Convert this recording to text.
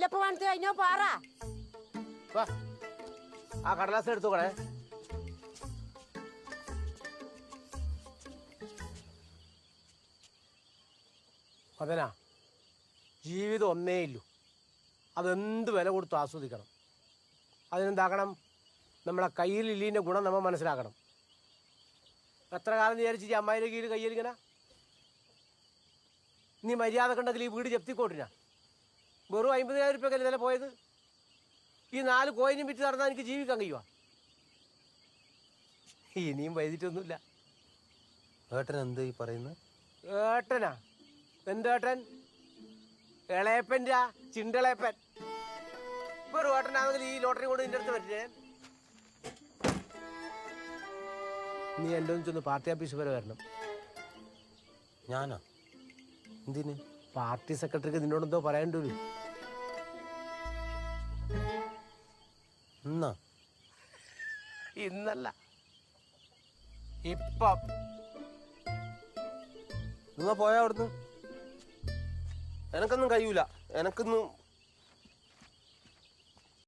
Build-up പണിത് കഴിഞ്ഞോ പാറാ. ആ കടലാസ് എടുത്തോക്കണേ. അതനാ ജീവിതം ഒന്നേ ഇല്ലു. അതെന്ത് വില കൊടുത്ത് ആസ്വദിക്കണം. അതിനെന്താക്കണം, നമ്മളെ കയ്യിൽ ഇല്ലീൻ്റെ ഗുണം നമ്മൾ മനസ്സിലാക്കണം. എത്ര കാലം വിചാരിച്ച് അമ്മായിൻ്റെ കീഴിൽ കയ്യിരിക്കണ? നീ മര്യാദ കണ്ടെങ്കിൽ ഈ വീട് ജപ്തിക്കോട്ടിനാ. വെറും 50,000 രൂപയ്ക്കല്ലേ ഇന്നലെ പോയത്. ഈ 4 കോയിനും വിറ്റ് നടന്നാൽ എനിക്ക് ജീവിക്കാൻ കഴിയുക? ഇനിയും വൈകിട്ടൊന്നുമില്ല. ഏട്ടൻ എന്ത് ഈ പറയുന്നത്? ഏട്ടനാ? എന്തേട്ടൻ? ഇളയപ്പൻ്റെ ചിണ്ടളയപ്പൻ. വെറും ഏട്ടനാണെങ്കിൽ ഈ ലോട്ടറി കൊണ്ട് നിന്റെ അടുത്ത് പറ്റില്ലേ? നീ എൻ്റെ ഒന്ന് ചെന്ന് പാർട്ടി ഓഫീസ് വരെ വരണം. ഞാനാ? എന്തിന്? പാർട്ടി സെക്രട്ടറിക്ക് നിന്നോടെന്തോ പറയേണ്ടി വരും. എന്നാ? ഇന്നല്ല, ഇപ്പം. നിങ്ങൾ പോയാ അവിടുന്ന്? എനക്കൊന്നും കഴിയൂല. എനക്കൊന്നും